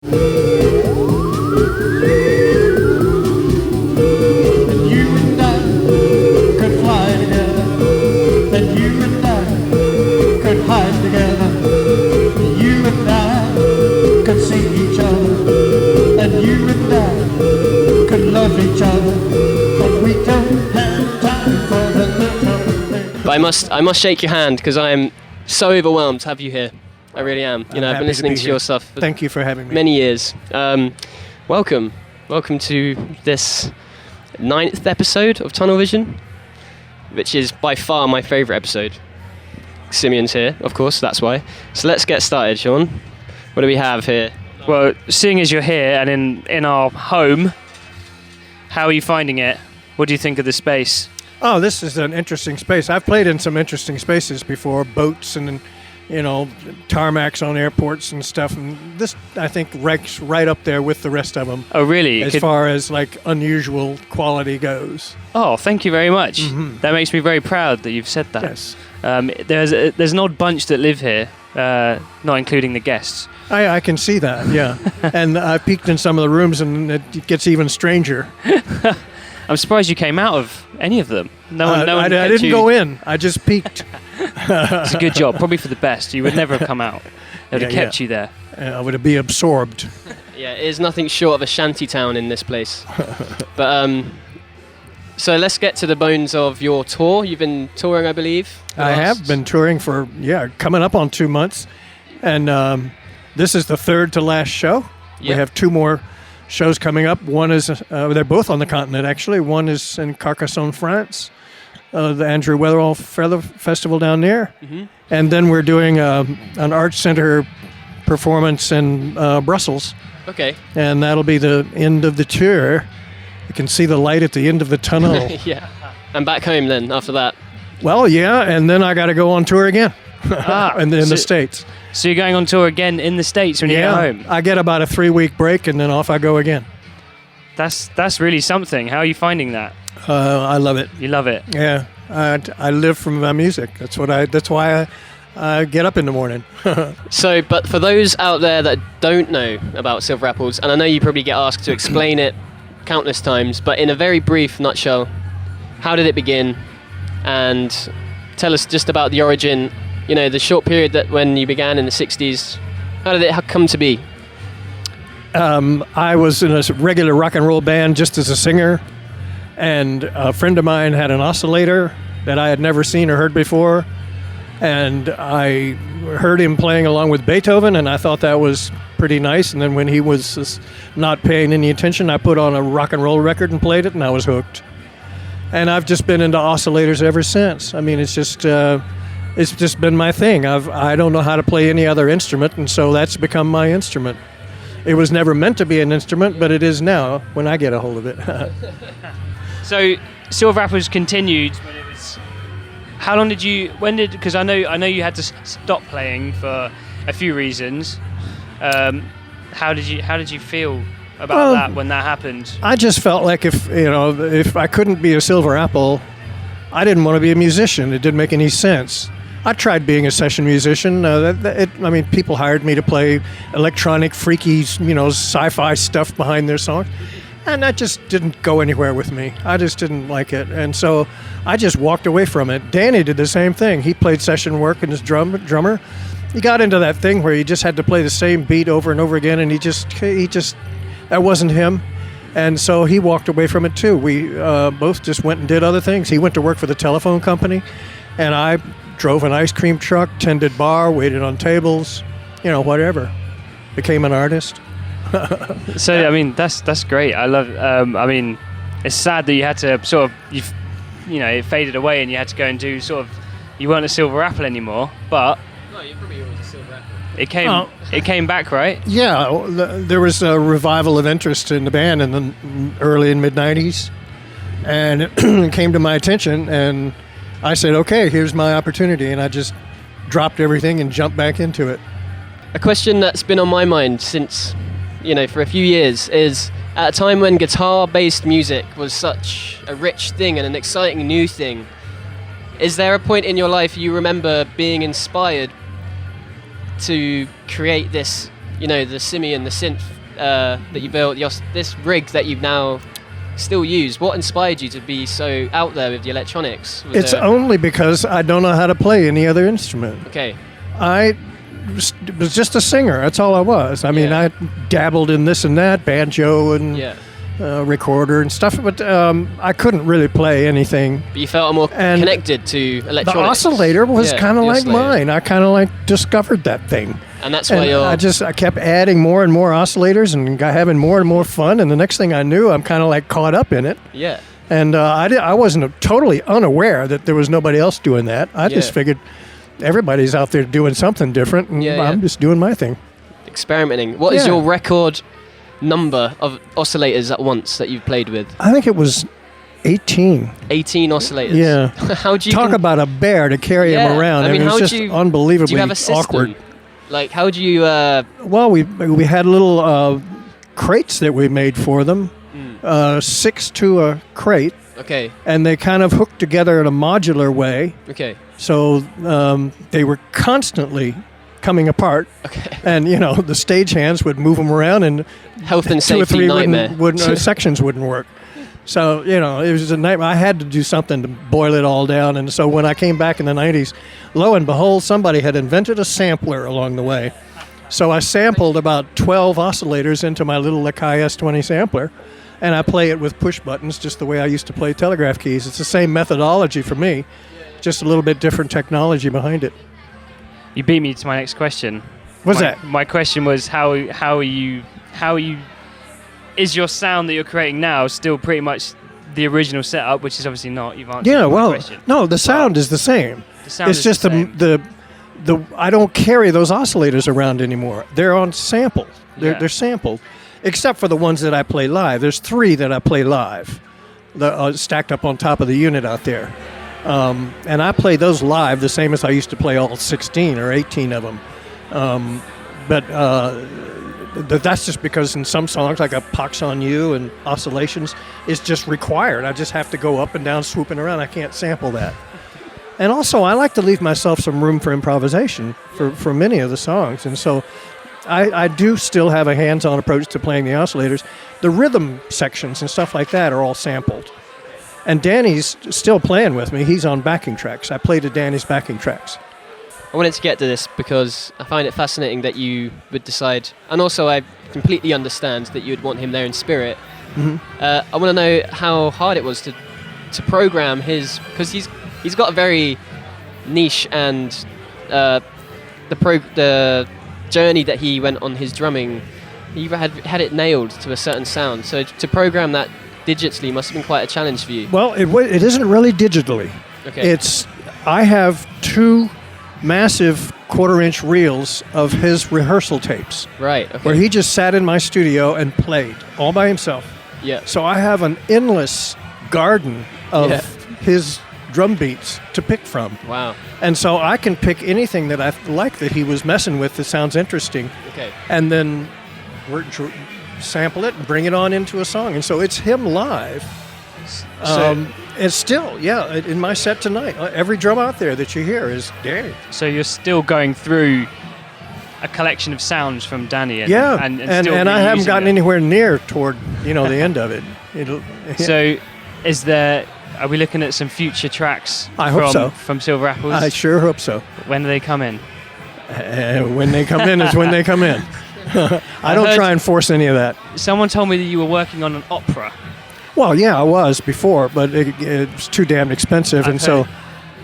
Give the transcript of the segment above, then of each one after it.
You and I could fly together, and you and I could hide together. You and I could see each other, and you and I could love each other, but we don't have time for the little things. But I must shake your hand because I am so overwhelmed to have you here. I really am. You know, I've happy been listening be to here. your stuff for Thank you for having me. many years. Welcome to this 9th episode of Tunnel Vision, which is by far my favourite episode. Simeon's here, of course, that's why. So let's get started, Sean. What do we have here? Well, seeing as you're here and in our home, how are you finding it? What do you think of the space? Oh, this is an interesting space. I've played in some interesting spaces before, boats and, you know, tarmacs on airports and stuff. And this, I think, ranks right up there with the rest of them Oh, really? as far as, like, unusual quality goes. Oh, thank you very much. That makes me very proud that you've said that. Yes. There's an odd bunch that live here, not including the guests. I can see that, yeah. And I peeked in some of the rooms, and it gets even stranger. I'm surprised you came out of any of them. No one I kept didn't you. go in. I just peeked. It's a good job, probably for the best. You would never have come out. They'd have Yeah, kept you there. I would be absorbed. Yeah, it is nothing short of a shanty town in this place. But so let's get to the bones of your tour. You've been touring, I believe. I have been touring for, coming up on 2 months. And this is the third to last show. Yeah. We have 2 more shows coming up. One is, they're both on the continent, actually. One is in Carcassonne, France, the Andrew Weatherall Festival down there. Mm-hmm. And then we're doing an Arts Center performance in Brussels. Okay. And that'll be the end of the tour. You can see the light at the end of the tunnel. Yeah. And back home then after that. Well, yeah, and then I got to go on tour again. And in so- the States. So you're going on tour again in the States when you get home? I get about a 3-week break, and then off I go again. That's really something. How are you finding that? I love it. You love it? Yeah, I live from my music. That's why I get up in the morning. So, but for those out there that don't know about Silver Apples, and I know you probably get asked to explain it countless times, but in a very brief nutshell, how did it begin? And tell us just about the origin, you know, the short period that when you began in the 60s. How did it come to be? I was in a regular rock and roll band just as a singer, and a friend of mine had an oscillator that I had never seen or heard before, and I heard him playing along with Beethoven, and I thought that was pretty nice. And then when he was just not paying any attention, I put on a rock and roll record and played it, and I was hooked. And I've just been into oscillators ever since. I mean, it's just been my thing. I don't know how to play any other instrument, and so that's become my instrument. It was never meant to be an instrument, but it is now when I get a hold of it. So Silver Apples continued when it was. How long did you? Because I know you had to stop playing for a few reasons. How did you feel about that when that happened? I just felt like if I couldn't be a Silver Apple, I didn't want to be a musician. It didn't make any sense. I tried being a session musician. People hired me to play electronic, freaky, sci-fi stuff behind their songs. And that just didn't go anywhere with me. I just didn't like it. And so I just walked away from it. Danny did the same thing. He played session work and his drummer. He got into that thing where he just had to play the same beat over and over again, and he just that wasn't him. And so he walked away from it too. We both just went and did other things. He went to work for the telephone company, and I drove an ice cream truck, tended bar, waited on tables, whatever. Became an artist. So I mean, that's great. I love. It's sad that you had to it faded away, and you had to go and do you weren't a Silver Apple anymore, but. No, you're probably always a Silver Apple. It came back, right? Yeah, there was a revival of interest in the band in the early and mid-'90s, and it came to my attention, and I said, okay, here's my opportunity, and I just dropped everything and jumped back into it. A question that's been on my mind since, for a few years is, at a time when guitar-based music was such a rich thing and an exciting new thing, is there a point in your life you remember being inspired to create this you know, the Simeon, the synth that you built, this rig that you've now still use, what inspired you to be so out there with the electronics? It's only because I don't know how to play any other instrument. Okay. I was just a singer. That's all I was. I mean, Yeah. I dabbled in this and that, banjo and Yeah. recorder and stuff, but I couldn't really play anything. But you felt more And connected to The electronics. oscillator was Yeah, kind of the like oscillator. mine. I kind of like discovered that thing. And that's why And you're... I kept adding more and more oscillators and got having more and more fun. And the next thing I knew, I'm kind of like caught up in it. Yeah. And I wasn't totally unaware that there was nobody else doing that. I just Yeah. figured everybody's out there doing something different, and Yeah, I'm yeah. just doing my thing. Experimenting. What is Yeah. your record number of oscillators at once that you've played with? I think it was 18. 18 oscillators. Yeah. How do you Talk about a bear to carry Yeah, him around. I I mean, mean, how it's do just you- unbelievably do you have a system? awkward. Like, how do you... Well, we had little crates that we made for them, 6 to a crate, okay. and they kind of hooked together in a modular way. Okay. So they were constantly coming apart, Okay. and the stage-hands would move them around, and Health and 2 or safety 3 nightmare. sections wouldn't work. So it was a nightmare. I had to do something to boil it all down, and so when I came back in the 90s, lo and behold, somebody had invented a sampler along the way. So I sampled about 12 oscillators into my little Lakai S20 sampler, and I play it with push buttons just the way I used to play telegraph keys. It's the same methodology for me, just a little bit different technology behind it. You beat me to my next question. What's my, that? My question was how are you is your sound that you're creating now still pretty much the original setup, which is obviously not. You've answered Yeah, my well, question. no, the sound is the same. The sound It's is just the same. the I don't carry those oscillators around anymore. They're on sample. Yeah. They're sampled, except for the ones that I play live. There's 3 that I play live, stacked up on top of the unit out there, and I play those live the same as I used to play all 16 or 18 of them. But that's just because in some songs, like a Pox on You and Oscillations, it's just required. I just have to go up and down, swooping around. I can't sample that. And also, I like to leave myself some room for improvisation for many of the songs. And so I do still have a hands-on approach to playing the oscillators. The rhythm sections and stuff like that are all sampled. And Danny's still playing with me. He's on backing tracks. I play to Danny's backing tracks. I wanted to get to this because I find it fascinating that you would decide, and also I completely understand that you would want him there in spirit. Mm-hmm. I want to know how hard it was to program his, because he's got a very niche and the journey that he went on his drumming, he had it nailed to a certain sound. So to program that digitally must have been quite a challenge for you. Well, it isn't really digitally. Okay. I have 2 massive 1/4-inch reels of his rehearsal tapes Right. Okay. where he just sat in my studio and played all by himself. Yeah. So I have an endless garden of Yeah. his drum beats to pick from. Wow. And so I can pick anything that I like that he was messing with that sounds interesting, Okay. and then sample it and bring it on into a song. And so it's him live. It's still, in my set tonight, every drum out there that you hear is Danny. So you're still going through a collection of sounds from Danny, and Yeah, and and still I haven't reusing gotten them. anywhere near toward the end of it. So, are we looking at some future tracks? I hope so. From Silver Apples. I sure hope so. When do they come in? When they come in is when they come in. I don't heard- try and force any of that. Someone told me that you were working on an opera. Well, yeah, I was before, but it was too damn expensive, I've and so heard-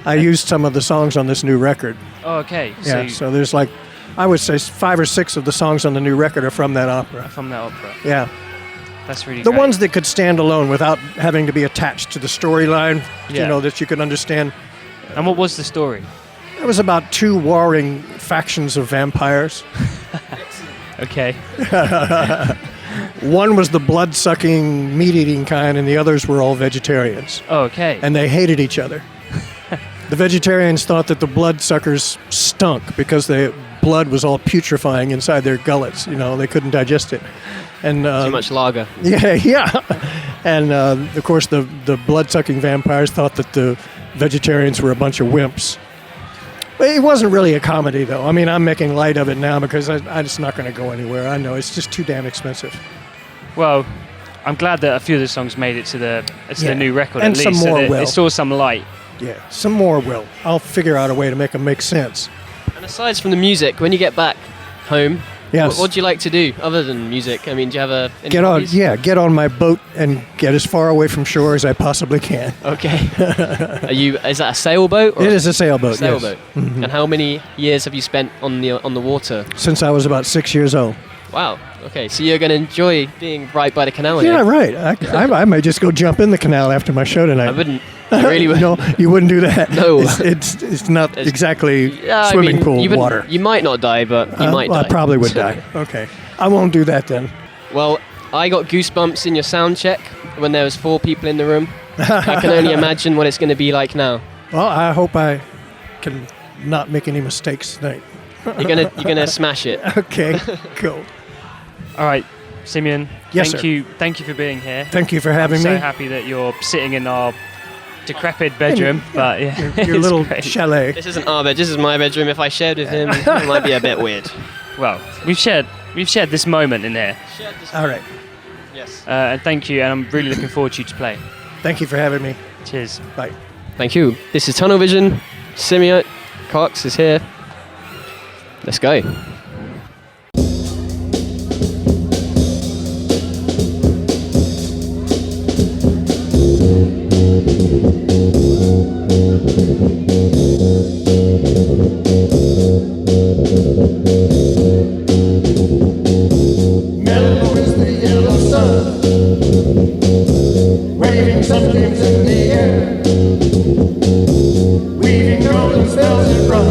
I used some of the songs on this new record. Oh, okay. Yeah, so there's like, I would say 5 or 6 of the songs on the new record are from that opera. from that opera. Yeah, That's really the great. ones that could stand alone without having to be attached to the storyline, Yeah. that you could understand. And what was the story? It was about 2 warring factions of vampires. Okay. One was the blood-sucking, meat-eating kind, and the others were all vegetarians. Oh, okay. And they hated each other. The vegetarians thought that the bloodsuckers stunk because the blood was all putrefying inside their gullets. They couldn't digest it. And Too much lager. yeah. And of course, the blood-sucking vampires thought that the vegetarians were a bunch of wimps. But it wasn't really a comedy, though. I mean, I'm making light of it now because I'm just not going to go anywhere. I know it's just too damn expensive. Well, I'm glad that a few of the songs made it to the Yeah. new record And at some least. more that will. it saw some light. Yeah, some more will. I'll figure out a way to make them make sense. And aside from the music, when you get back home, Yes. what do you like to do other than music? I mean, do you have any Get on, hobbies? get on my boat and get as far away from shore as I possibly can. Okay. Is that a sailboat? Or It is a sailboat. yes. sailboat. And how many years have you spent on the water? Since I was about 6 years old. Wow. Okay, so you're going to enjoy being right by the canal. Yeah, here. right. I might just go jump in the canal after my show tonight. I wouldn't. I really would. No, you wouldn't do that. No. It's not It's- exactly Yeah, I swimming mean, pool you wouldn't- water. You might not die, but you might Well, die. I probably would die. Okay. I won't do that then. Well, I got goosebumps in your sound check when there was 4 people in the room. I can only imagine what it's going to be like now. Well, I hope I can not make any mistakes tonight. You're gonna smash it. Okay, cool. All right, Simeon. Yes, thank sir. you. Thank you for being here. Thank you for having I'm so me. happy that you're sitting in our decrepit bedroom. But yeah, Your it's little great. chalet. This isn't our bed. This is my bedroom. If I shared with him, it might be a bit weird. Well, we've shared this moment in here, All right. Yes. and thank you. And I'm really looking forward to you to play. Thank you for having me. Cheers. Bye. Thank you. This is Tunnel Vision. Simeon Cox is here. Let's go. Mellow is the yellow sun, waving sunbeams in the air, weaving golden spells that run,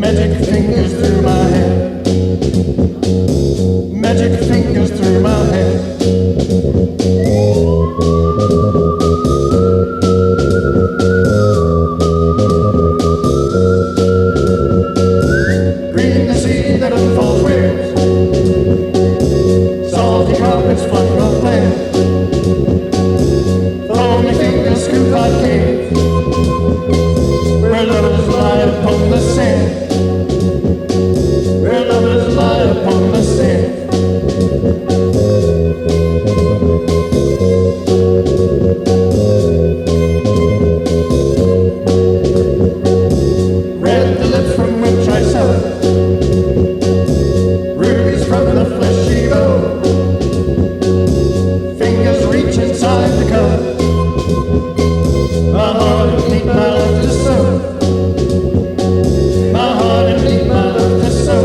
magic fingers through my hair, magic fingers through my hair. Green the sea that unfolds waves, salty carpets flung on land, foamy fingers scoop out caves, where lovers lie upon the sand, where lovers lie upon the sand. Red the lips from which I suffer, rubies from the fleshy bone, fingers reach inside the cup, my heart and need my love to sew, my heart and need my love to sew.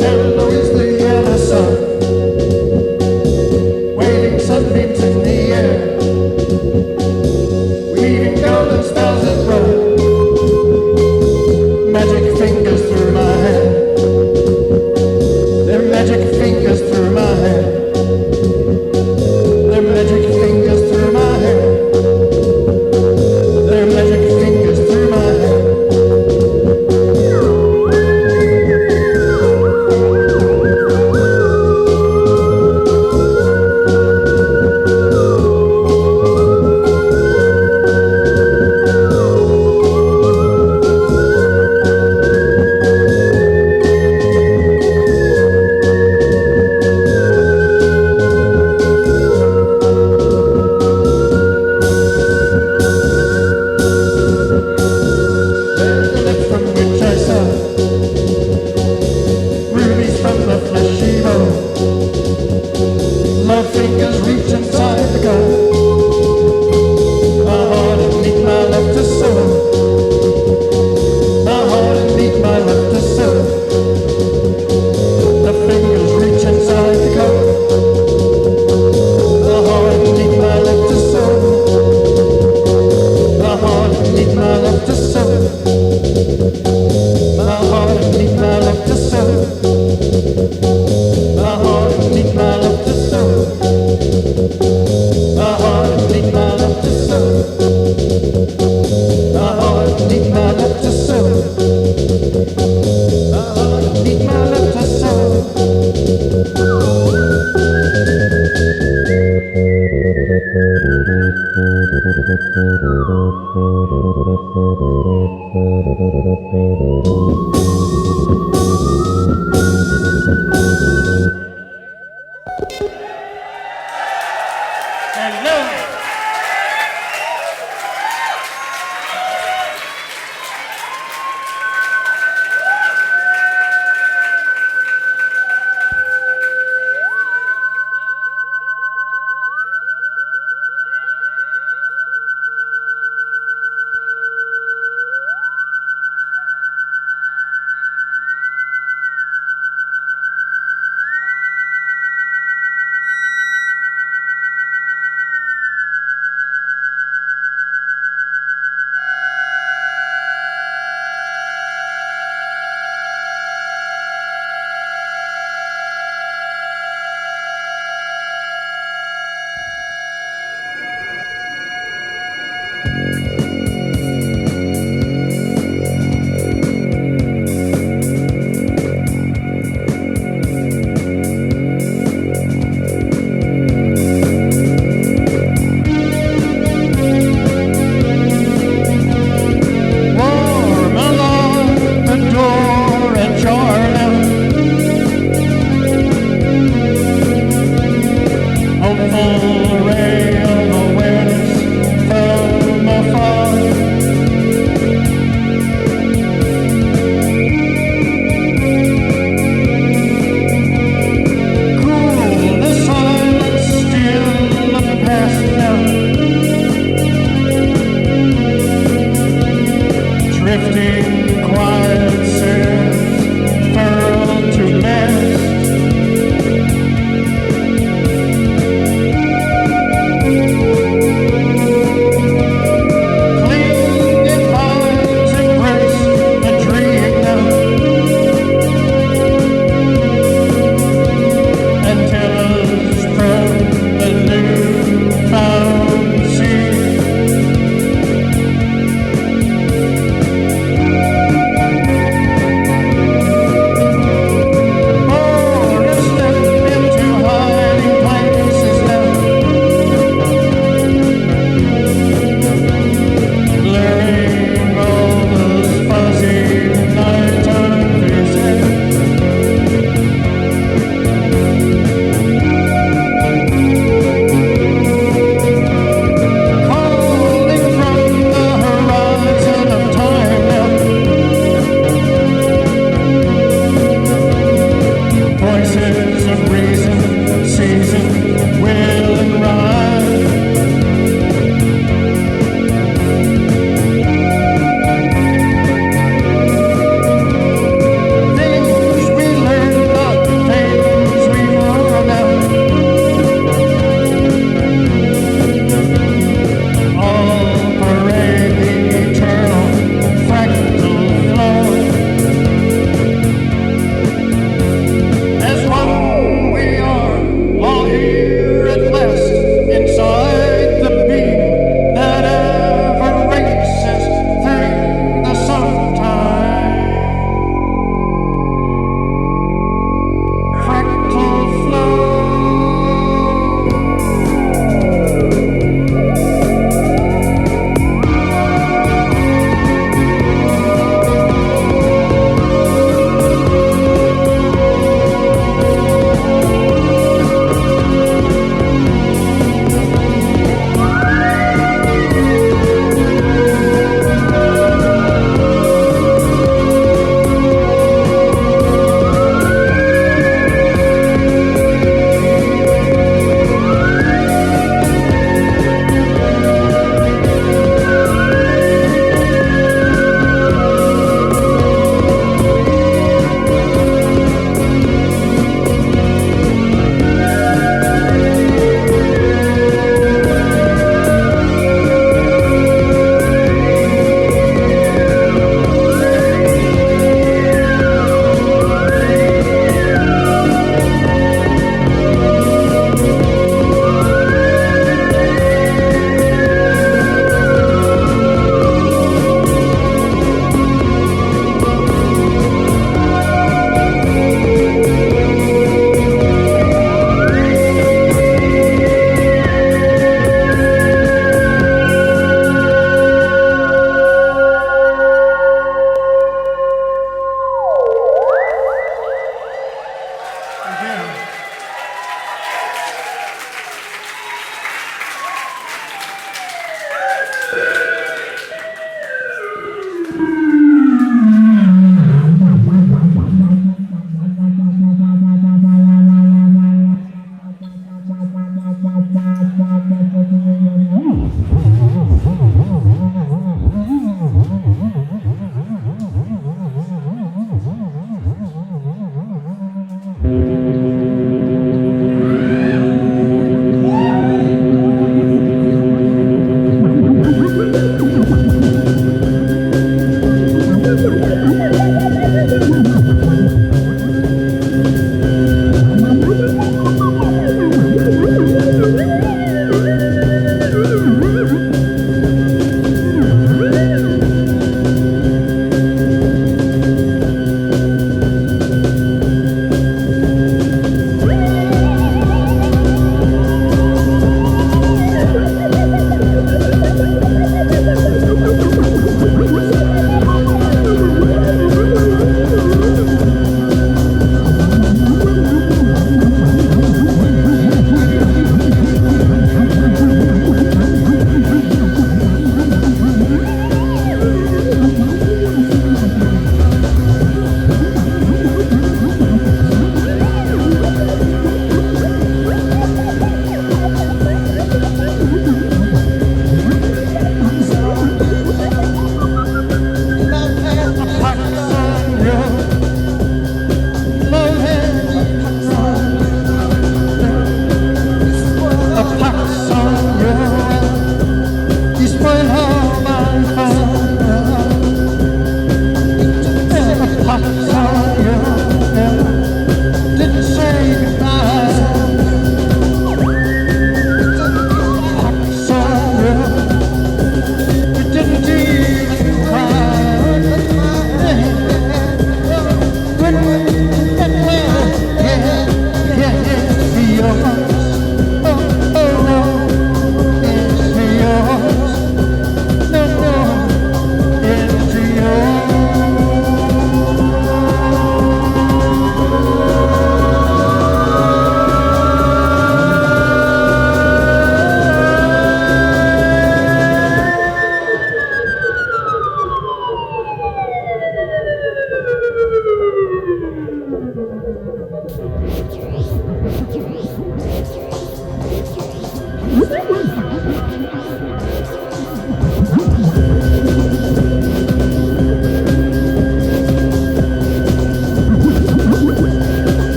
Mellow is the yellow sun, waving sunbeams in the air, weaving golden spells that run, magic fingers through my hair, their magic fingers through my hair, their magic fingers through my hair, their magic fingers through my hair. Warm along the door at Jordan, hopeful ray of awareness from afar. Cool the silence, still the past now. Drifting quiet sails furled to mast. Cling in minds, embrace the dream now. And tell us from the newfound sea.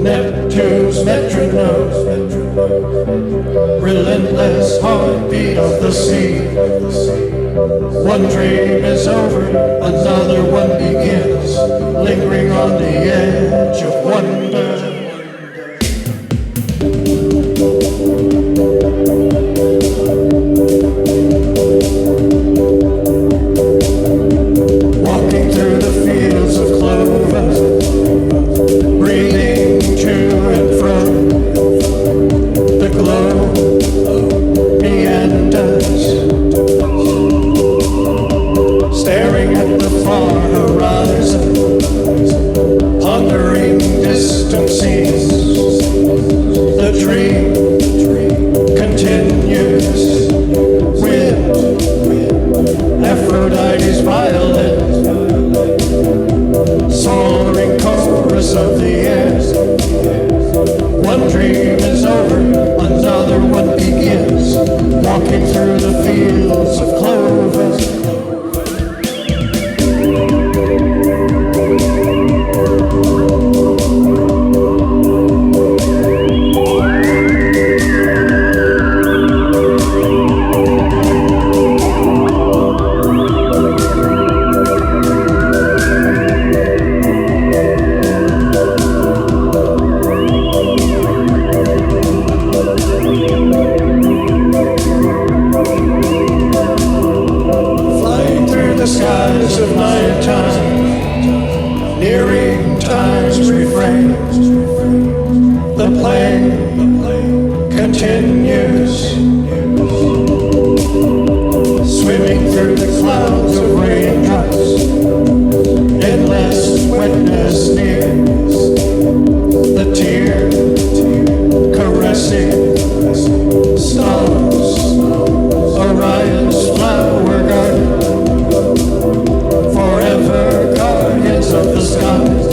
Neptune's metronome, relentless heartbeat of the sea. One dream is over, another one begins, lingering on the edge of wonder. Walking through the fields of clover, breathing to and from, the glow meanders, staring at the far horizon, pondering distant scenes. The dream continues with Aphrodite's violin, soaring chorus of the air. One dream play continues, swimming through the clouds of raindrops. Endless witness nears, the tear caressing stars. Orion's flower garden, forever guardians of the skies.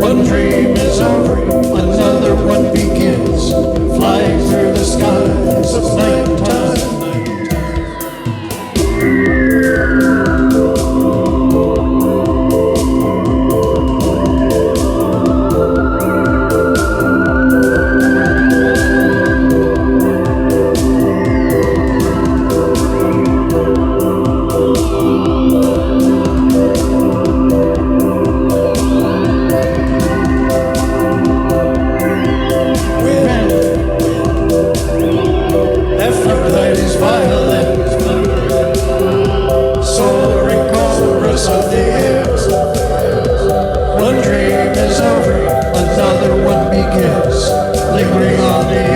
One dream is over, another one begins, flying through the skies of nighttime. Aphrodite's violin, soaring chorus of the air. One dream is over, another one begins, lingering on the